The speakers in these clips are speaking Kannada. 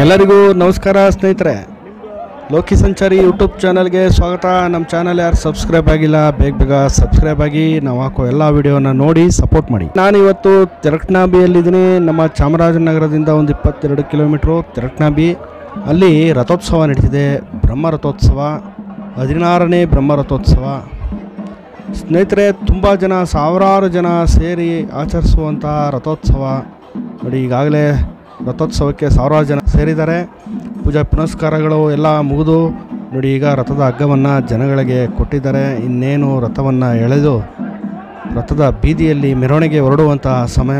ಎಲ್ಲರಿಗೂ ನಮಸ್ಕಾರ ಸ್ನೇಹಿತರೆ. ಲೋಕಿ ಸಂಚಾರಿ ಯೂಟ್ಯೂಬ್ ಚಾನಲ್ಗೆ ಸ್ವಾಗತ. ನಮ್ಮ ಚಾನಲ್ ಯಾರು ಸಬ್ಸ್ಕ್ರೈಬ್ ಆಗಿಲ್ಲ ಬೇಗ ಸಬ್ಸ್ಕ್ರೈಬ್ ಆಗಿ ನಾವು ಹಾಕೋ ಎಲ್ಲ ವಿಡಿಯೋನ ನೋಡಿ ಸಪೋರ್ಟ್ ಮಾಡಿ. ನಾನು ಇವತ್ತು ತೆರಕ್ನಾಬಿಯಲ್ಲಿದ್ದೀನಿ. ನಮ್ಮ ಚಾಮರಾಜನಗರದಿಂದ ಒಂದು 22 ಕಿಲೋಮೀಟ್ರು ತೆರಕ್ನಾಬಿ. ಅಲ್ಲಿ ರಥೋತ್ಸವ ನಡೀತಿದೆ. ಬ್ರಹ್ಮ ರಥೋತ್ಸವ, 16ನೇ ಬ್ರಹ್ಮ ರಥೋತ್ಸವ. ಸ್ನೇಹಿತರೆ, ತುಂಬ ಜನ, ಸಾವಿರಾರು ಜನ ಸೇರಿ ಆಚರಿಸುವಂಥ ರಥೋತ್ಸವ ನೋಡಿ. ಈಗಾಗಲೇ ರಥೋತ್ಸವಕ್ಕೆ ಸಾವಿರಾರು ಜನ ಸೇರಿದ್ದಾರೆ. ಪೂಜಾ ಪುನಸ್ಕಾರಗಳು ಎಲ್ಲ ಮುಗಿದು ನೋಡಿ. ಈಗ ರಥದ ಹಗ್ಗವನ್ನು ಜನಗಳಿಗೆ ಕೊಟ್ಟಿದ್ದಾರೆ. ಇನ್ನೇನು ರಥವನ್ನು ಎಳೆದು ರಥದ ಬೀದಿಯಲ್ಲಿ ಮೆರವಣಿಗೆ ಹೊರಡುವಂತಹ ಸಮಯ.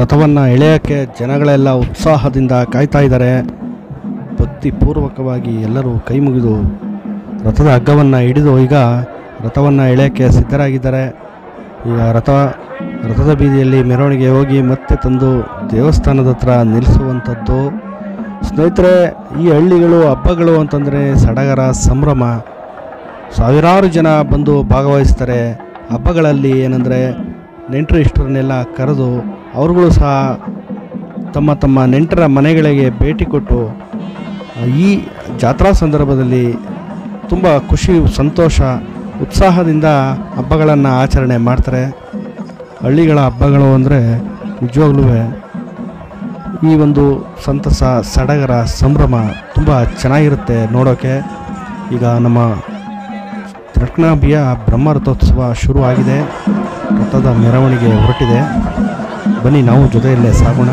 ರಥವನ್ನು ಎಳೆಯೋಕ್ಕೆ ಜನಗಳೆಲ್ಲ ಉತ್ಸಾಹದಿಂದ ಕಾಯ್ತಾ ಇದ್ದಾರೆ. ಭಕ್ತಿಪೂರ್ವಕವಾಗಿ ಎಲ್ಲರೂ ಕೈ ಮುಗಿದು ರಥದ ಹಗ್ಗವನ್ನು ಹಿಡಿದು ಈಗ ರಥವನ್ನು ಎಳೆಯೋಕ್ಕೆ ಸಿದ್ಧರಾಗಿದ್ದಾರೆ. ಈಗ ರಥದ ಬೀದಿಯಲ್ಲಿ ಮೆರವಣಿಗೆ ಹೋಗಿ ಮತ್ತೆ ತಂದು ದೇವಸ್ಥಾನದ ಹತ್ರ ನಿಲ್ಲಿಸುವಂಥದ್ದು. ಸ್ನೇಹಿತರೆ, ಈ ಹಳ್ಳಿಗಳು ಹಬ್ಬಗಳು ಅಂತಂದರೆ ಸಡಗರ, ಸಂಭ್ರಮ. ಸಾವಿರಾರು ಜನ ಬಂದು ಭಾಗವಹಿಸ್ತಾರೆ. ಹಬ್ಬಗಳಲ್ಲಿ ಏನಂದರೆ ನೆಂಟರು ಇಷ್ಟರನ್ನೆಲ್ಲ ಕರೆದು ಅವ್ರುಗಳು ಸಹ ತಮ್ಮ ತಮ್ಮ ನೆಂಟರ ಮನೆಗಳಿಗೆ ಭೇಟಿ ಕೊಟ್ಟು ಈ ಜಾತ್ರಾ ಸಂದರ್ಭದಲ್ಲಿ ತುಂಬ ಖುಷಿ, ಸಂತೋಷ, ಉತ್ಸಾಹದಿಂದ ಹಬ್ಬಗಳನ್ನು ಆಚರಣೆ ಮಾಡ್ತಾರೆ. ಹಳ್ಳಿಗಳ ಹಬ್ಬಗಳು ಅಂದರೆ ನಿಜವಾಗ್ಲೂ ಈ ಒಂದು ಸಂತಸ, ಸಡಗರ, ಸಂಭ್ರಮ ತುಂಬ ಚೆನ್ನಾಗಿರುತ್ತೆ ನೋಡೋಕ್ಕೆ. ಈಗ ನಮ್ಮ ತೆರಕ್ನಾಬಿಯ ಬ್ರಹ್ಮ ರಥೋತ್ಸವ ಶುರು ಆಗಿದೆ. ರಥದ ಮೆರವಣಿಗೆ ಹೊರಟಿದೆ. ಬನ್ನಿ ನಾವು ಜೊತೆಯಲ್ಲೇ ಸಾಗೋಣ.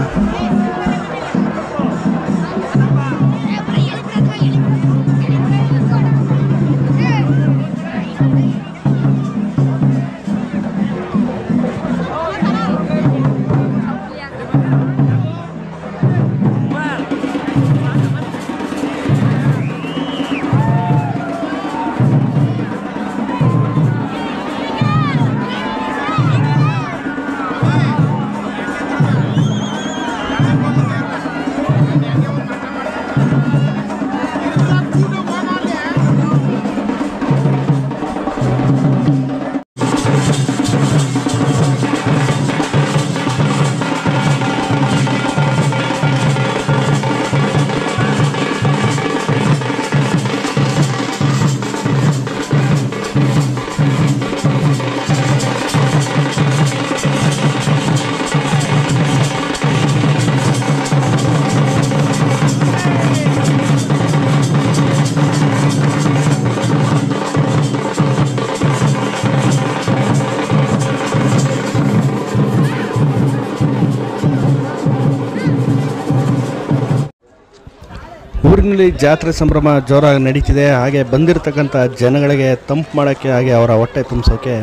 ಊರಿನಲ್ಲಿ ಜಾತ್ರೆ ಸಂಭ್ರಮ ಜೋರಾಗಿ ನಡೀತಿದೆ. ಹಾಗೆ ಬಂದಿರತಕ್ಕಂಥ ಜನಗಳಿಗೆ ತಂಪು ಮಾಡೋಕ್ಕೆ, ಹಾಗೆ ಅವರ ಹೊಟ್ಟೆ ತುಂಬಿಸೋಕ್ಕೆ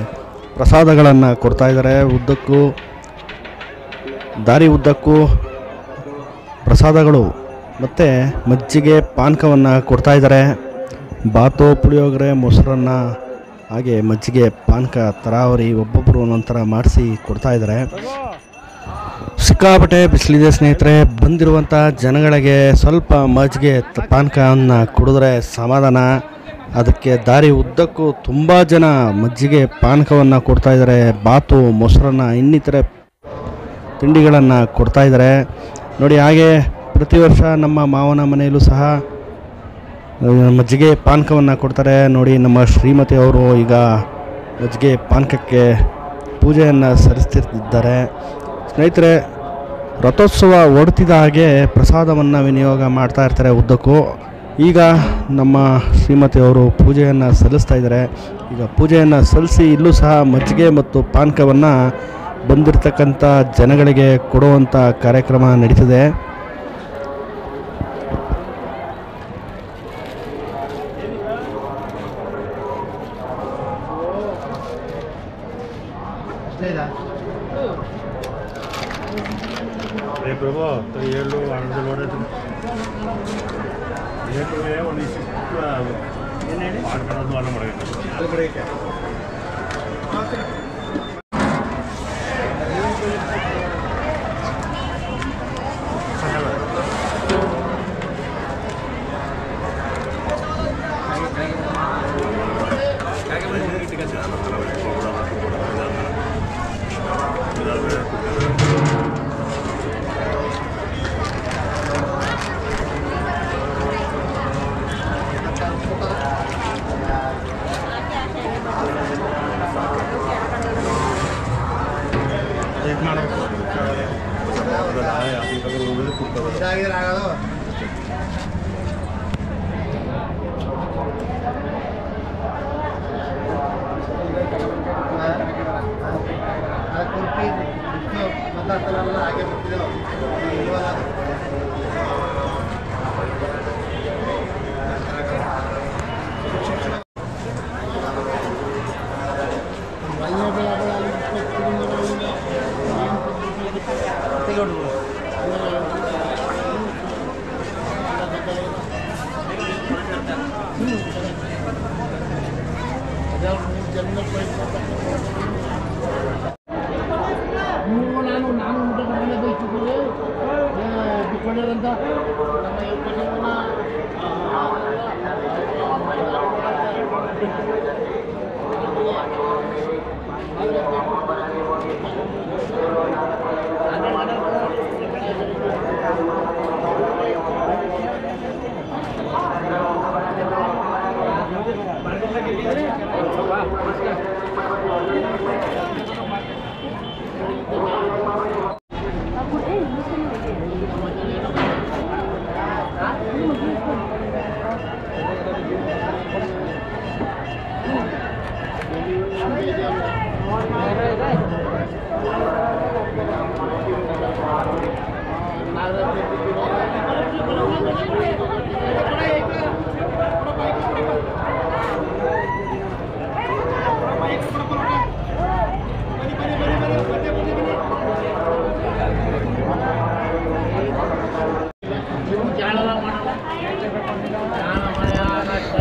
ಪ್ರಸಾದಗಳನ್ನು ಕೊಡ್ತಾಯಿದ್ದಾರೆ. ದಾರಿ ಉದ್ದಕ್ಕೂ ಪ್ರಸಾದಗಳು ಮತ್ತು ಮಜ್ಜಿಗೆ, ಪಾನಕವನ್ನು ಕೊಡ್ತಾಯಿದ್ದಾರೆ. ಬಾತು, ಪುಳಿಯೋಗರೆ, ಮೊಸರನ್ನ, ಹಾಗೆ ಮಜ್ಜಿಗೆ, ಪಾನಕ, ತರಾವರಿ ಒಬ್ಬೊಬ್ಬರು ಒಂದೊಂಥರ ಮಾಡಿಸಿ ಕೊಡ್ತಾಯಿದ್ದಾರೆ. ಸಿಕ್ಕಾಪಟ್ಟೆ ಬಿಸಿಲಿದೆ ಸ್ನೇಹಿತರೆ. ಬಂದಿರುವಂಥ ಜನಗಳಿಗೆ ಸ್ವಲ್ಪ ಮಜ್ಜಿಗೆ, ಪಾನಕವನ್ನು ಕುಡಿದ್ರೆ ಸಮಾಧಾನ. ಅದಕ್ಕೆ ದಾರಿ ಉದ್ದಕ್ಕೂ ತುಂಬ ಜನ ಮಜ್ಜಿಗೆ, ಪಾನಕವನ್ನು ಕೊಡ್ತಾಯಿದ್ದಾರೆ. ಬಾತು, ಮೊಸರನ್ನ, ಇನ್ನಿತರೆ ತಿಂಡಿಗಳನ್ನು ಕೊಡ್ತಾಯಿದ್ದಾರೆ ನೋಡಿ. ಹಾಗೆ ಪ್ರತಿ ವರ್ಷ ನಮ್ಮ ಮಾವನ ಮನೆಯಲ್ಲೂ ಸಹ ಮಜ್ಜಿಗೆ, ಪಾನಕವನ್ನು ಕೊಡ್ತಾರೆ ನೋಡಿ. ನಮ್ಮ ಶ್ರೀಮತಿ ಅವರು ಈಗ ಮಜ್ಜಿಗೆ, ಪಾನಕಕ್ಕೆ ಪೂಜೆಯನ್ನು ಸಲ್ಲಿಸ್ತಿದ್ದಾರೆ. ಸ್ನೇಹಿತರೆ, ರಥೋತ್ಸವ ಹೊರಡ್ತಿದ್ದ ಹಾಗೆ ಪ್ರಸಾದವನ್ನು ವಿನಿಯೋಗ ಮಾಡ್ತಾ ಇರ್ತಾರೆ ಉದ್ದಕ್ಕೂ. ಈಗ ನಮ್ಮ ಶ್ರೀಮತಿಯವರು ಪೂಜೆಯನ್ನು ಸಲ್ಲಿಸ್ತಾ ಇದ್ದಾರೆ. ಈಗ ಪೂಜೆಯನ್ನು ಸಲ್ಲಿಸಿ ಇಲ್ಲೂ ಸಹ ಮಜ್ಜಿಗೆ ಮತ್ತು ಪಾನಕವನ್ನು ಬಂದಿರತಕ್ಕಂಥ ಜನಗಳಿಗೆ ಕೊಡುವಂಥ ಕಾರ್ಯಕ್ರಮ ನಡೀತಿದೆ. ಪ್ರಭು ಏಳು ಹಣದ ನೋಡಿದ್ರೆ ಒಂದು ಮಾಡ್ಕೊಳ್ಳೋದು ಅಲ್ಲ ಮಾಡೋದು. ಕೊಡೋದಲ್ಲ ಅದಕ್ಕೆ ಹೋಗೋದು ಕೊಡ್ತದೆ.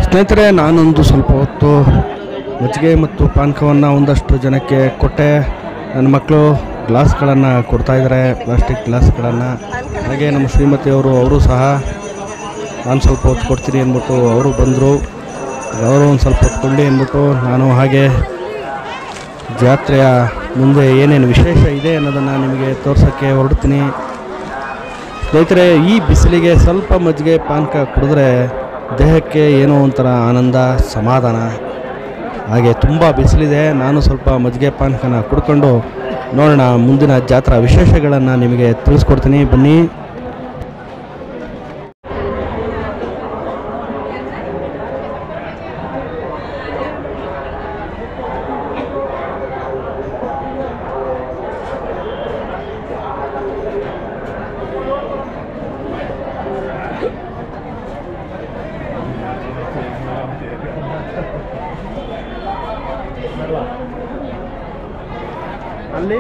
ಸ್ನೇಹಿತರೆ, ನಾನೊಂದು ಸ್ವಲ್ಪ ಹೊತ್ತು ಮಜ್ಜಿಗೆ ಮತ್ತು ಪಾನಕವನ್ನು ಒಂದಷ್ಟು ಜನಕ್ಕೆ ಕೊಟ್ಟೆ. ನನ್ನ ಮಕ್ಕಳು ಗ್ಲಾಸ್ಗಳನ್ನು ಕೊಡ್ತಾಯಿದ್ದಾರೆ, ಪ್ಲಾಸ್ಟಿಕ್ ಗ್ಲಾಸ್ಗಳನ್ನು. ಹಾಗೆ ನಮ್ಮ ಶ್ರೀಮತಿಯವರು ಅವರು ಸಹ ನಾನು ಸ್ವಲ್ಪ ಹೊತ್ತು ಕೊಡ್ತೀನಿ ಅಂದ್ಬಿಟ್ಟು ಅವರು ಬಂದರು. ಅವರು ಒಂದು ಸ್ವಲ್ಪ ಹೊತ್ತು ಕೊಡಲಿ ಅಂದ್ಬಿಟ್ಟು ನಾನು ಹಾಗೆ ಜಾತ್ರೆಯ ಮುಂದೆ ಏನೇನು ವಿಶೇಷ ಇದೆ ಅನ್ನೋದನ್ನು ನಿಮಗೆ ತೋರ್ಸೋಕ್ಕೆ ಹೊರಡ್ತೀನಿ. ಸ್ನೇಹಿತರೆ, ಈ ಬಿಸಿಲಿಗೆ ಸ್ವಲ್ಪ ಮಜ್ಜಿಗೆ ಪಾನಕ ಕುಡಿದ್ರೆ ದೇಹಕ್ಕೆ ಏನೋ ಒಂಥರ ಆನಂದ, ಸಮಾಧಾನ. ಹಾಗೆ ತುಂಬ ಬಿಸಿಲಿದೆ, ನಾನು ಸ್ವಲ್ಪ ಮಜ್ಜಿಗೆ ಪಾನಕನ ಕುಡ್ಕೊಂಡು ನೋಡೋಣ ಮುಂದಿನ ಜಾತ್ರಾ ವಿಶೇಷಗಳನ್ನು ನಿಮಗೆ ತಿಳಿಸ್ಕೊಡ್ತೀನಿ, ಬನ್ನಿ. ಅಲ್ಲಿ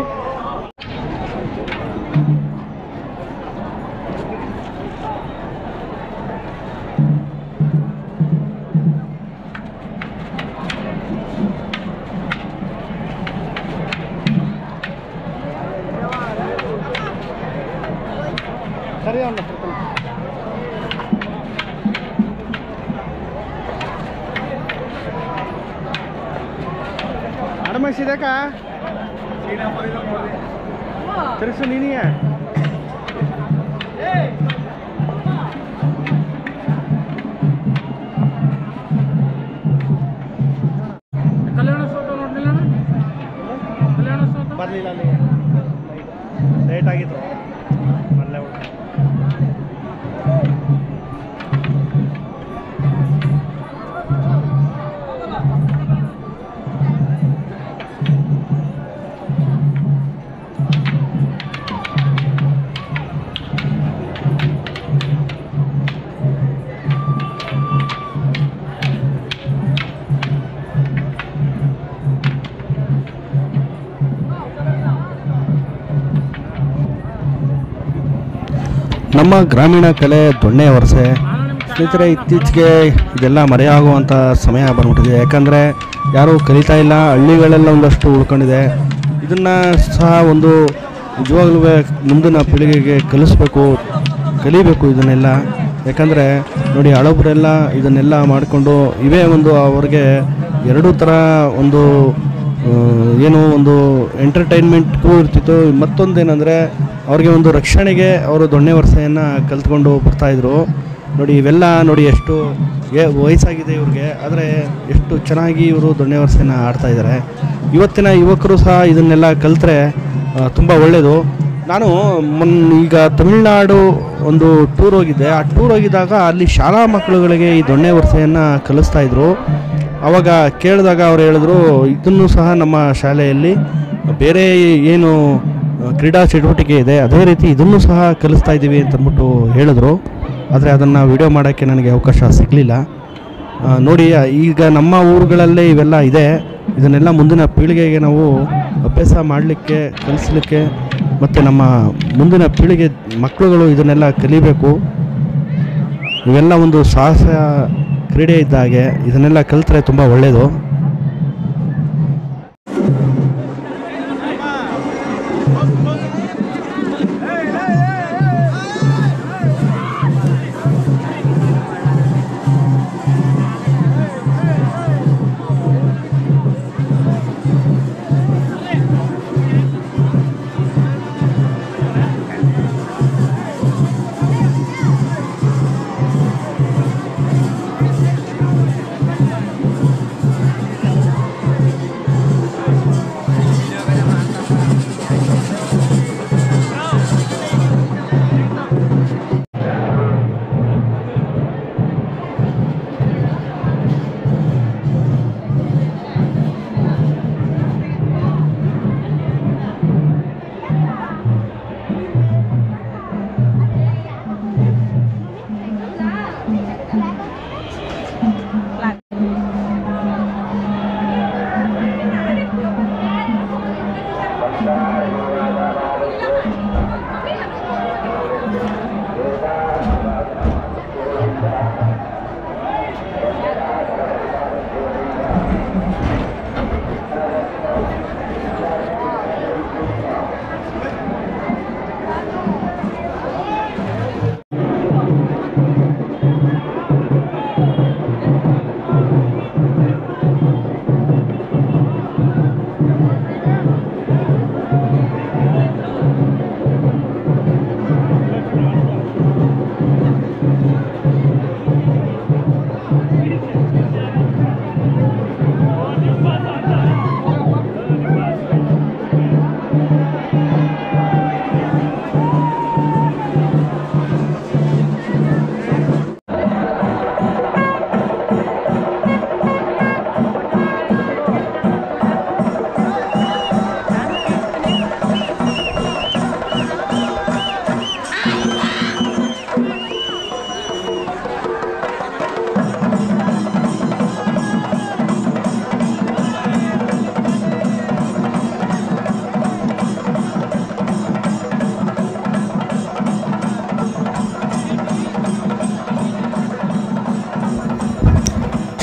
ಸರಿ ಅವನ್ನ ಅಡಮೈಸಿದಕ್ಕ ತಿರ್ಸು ನೀನಿಯ ಬರಲಿಲ್ಲ, ಅಲ್ಲಿ ಲೇಟ್ ಆಗಿತ್ತು. ಮರಲೇ ನಮ್ಮ ಗ್ರಾಮೀಣ ಕಲೆ ದೊಣ್ಣೆ ವರ್ಷೆ. ಸ್ನೇಹಿತರೆ, ಇತ್ತೀಚೆಗೆ ಇದೆಲ್ಲ ಮರೆಯಾಗುವಂಥ ಸಮಯ ಬಂದ್ಬಿಟ್ಟಿದೆ. ಯಾಕಂದರೆ ಯಾರೂ ಕಲಿತಾ ಇಲ್ಲ, ಹಳ್ಳಿಗಳೆಲ್ಲ ಒಂದಷ್ಟು ಉಳ್ಕೊಂಡಿದೆ. ಇದನ್ನು ಸಹ ಒಂದು ನಿಜವಾಗ್ಲೂ ಮುಂದಿನ ಪೀಳಿಗೆಗೆ ಕಲಿಬೇಕು ಇದನ್ನೆಲ್ಲ. ಯಾಕಂದರೆ ನೋಡಿ, ಹಳಬರೆಲ್ಲ ಇದನ್ನೆಲ್ಲ ಮಾಡಿಕೊಂಡು ಇವೇ ಒಂದು ಅವ್ರಿಗೆ ಎರಡೂ ಥರ ಒಂದು ಏನೋ ಒಂದು ಎಂಟರ್ಟೈನ್ಮೆಂಟ್ಗೂ ಇರ್ತಿತ್ತು. ಮತ್ತೊಂದೇನೆಂದರೆ ಅವ್ರಿಗೆ ಒಂದು ರಕ್ಷಣೆಗೆ ಅವರು ದೊಣ್ಣೆ ವರ್ಷೆಯನ್ನು ಕಲ್ತ್ಕೊಂಡು ಬರ್ತಾಯಿದ್ರು. ನೋಡಿ, ಇವೆಲ್ಲ ನೋಡಿ ಎಷ್ಟು ವಯಸ್ಸಾಗಿದೆ ಇವ್ರಿಗೆ, ಆದರೆ ಎಷ್ಟು ಚೆನ್ನಾಗಿ ಇವರು ದೊಣ್ಣೆ ವರ್ಷೆನ ಆಡ್ತಾಯಿದ್ದಾರೆ. ಇವತ್ತಿನ ಯುವಕರು ಸಹ ಇದನ್ನೆಲ್ಲ ಕಲಿತ್ರೆ ತುಂಬ ಒಳ್ಳೆಯದು. ನಾನು ಈಗ ತಮಿಳುನಾಡು ಒಂದು ಟೂರ್ ಹೋಗಿದ್ದೆ. ಆ ಟೂರ್ ಹೋಗಿದ್ದಾಗ ಅಲ್ಲಿ ಶಾಲಾ ಮಕ್ಕಳುಗಳಿಗೆ ಈ ದೊಣ್ಣೆ ವರಸೆಯನ್ನು ಕಲಿಸ್ತಾಯಿದ್ರು. ಆವಾಗ ಕೇಳಿದಾಗ ಅವ್ರು ಹೇಳಿದ್ರು, ಇದನ್ನು ಸಹ ನಮ್ಮ ಶಾಲೆಯಲ್ಲಿ ಬೇರೆ ಏನು ಕ್ರೀಡಾ ಚಟುವಟಿಕೆ ಇದೆ ಅದೇ ರೀತಿ ಇದನ್ನು ಸಹ ಕಲಿಸ್ತಾ ಇದ್ದೀವಿ ಅಂತಂದ್ಬಿಟ್ಟು ಹೇಳಿದ್ರು. ಆದರೆ ಅದನ್ನು ವಿಡಿಯೋ ಮಾಡೋಕ್ಕೆ ನನಗೆ ಅವಕಾಶ ಸಿಗಲಿಲ್ಲ. ನೋಡಿ, ಈಗ ನಮ್ಮ ಊರುಗಳಲ್ಲೇ ಇವೆಲ್ಲ ಇದೆ. ಇದನ್ನೆಲ್ಲ ಮುಂದಿನ ಪೀಳಿಗೆಗೆ ನಾವು ಅಭ್ಯಾಸ ಮಾಡಲಿಕ್ಕೆ, ಕಲಿಸಲಿಕ್ಕೆ ಮತ್ತು ನಮ್ಮ ಮುಂದಿನ ಪೀಳಿಗೆ ಮಕ್ಕಳುಗಳು ಇದನ್ನೆಲ್ಲ ಕಲಿಬೇಕು. ಇವೆಲ್ಲ ಒಂದು ಸಾಹಸ ಕ್ರೀಡೆ ಇದ್ದಾಗೆ. ಇದನ್ನೆಲ್ಲ ಕಲಿತ್ರೆ ತುಂಬ ಒಳ್ಳೆಯದು.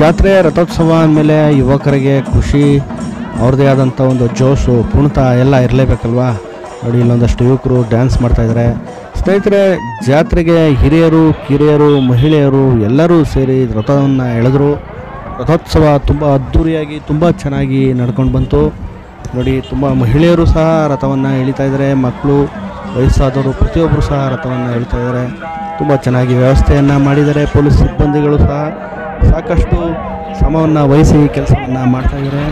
ಜಾತ್ರೆ ರಥೋತ್ಸವ ಅಂದಮೇಲೆ ಯುವಕರಿಗೆ ಖುಷಿ, ಅವ್ರದ್ದೇ ಆದಂಥ ಒಂದು ಜೋಶು, ಕುಣಿತ ಎಲ್ಲ ಇರಲೇಬೇಕಲ್ವಾ. ನೋಡಿ, ಇಲ್ಲೊಂದಷ್ಟು ಯುವಕರು ಡ್ಯಾನ್ಸ್ ಮಾಡ್ತಾಯಿದ್ದಾರೆ. ಸ್ನೇಹಿತರೆ, ಜಾತ್ರೆಗೆ ಹಿರಿಯರು, ಕಿರಿಯರು, ಮಹಿಳೆಯರು ಎಲ್ಲರೂ ಸೇರಿ ರಥವನ್ನು ಎಳೆದ್ರು. ರಥೋತ್ಸವ ತುಂಬ ಅದ್ಧೂರಿಯಾಗಿ, ತುಂಬ ಚೆನ್ನಾಗಿ ನಡ್ಕೊಂಡು ಬಂತು. ನೋಡಿ, ತುಂಬ ಮಹಿಳೆಯರು ಸಹ ರಥವನ್ನು ಎಳಿತಾ ಇದ್ದಾರೆ. ಮಕ್ಕಳು, ವಯಸ್ಸಾದವರು ಪ್ರತಿಯೊಬ್ಬರು ಸಹ ರಥವನ್ನು ಎಳಿತಾ ಇದ್ದಾರೆ. ತುಂಬ ಚೆನ್ನಾಗಿ ವ್ಯವಸ್ಥೆಯನ್ನು ಮಾಡಿದ್ದಾರೆ. ಪೊಲೀಸ್ ಸಿಬ್ಬಂದಿಗಳು ಸಹ ಸಾಕಷ್ಟು ಶ್ರಮವನ್ನು ವಹಿಸಿ ಕೆಲಸವನ್ನು ಮಾಡ್ತಾಯಿದ್ದಾರೆ.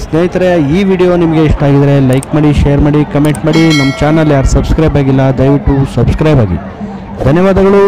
ಸ್ನೇಹಿತರೆ, ಈ ವಿಡಿಯೋ ನಿಮಗೆ ಇಷ್ಟ ಆಗಿದರೆ ಲೈಕ್ ಮಾಡಿ, ಶೇರ್ ಮಾಡಿ, ಕಮೆಂಟ್ ಮಾಡಿ. ನಮ್ಮ ಚಾನಲ್ ಯಾರು ಸಬ್ಸ್ಕ್ರೈಬ್ ಆಗಿಲ್ಲ ದಯವಿಟ್ಟು ಸಬ್ಸ್ಕ್ರೈಬ್ ಆಗಿ. ಧನ್ಯವಾದಗಳು.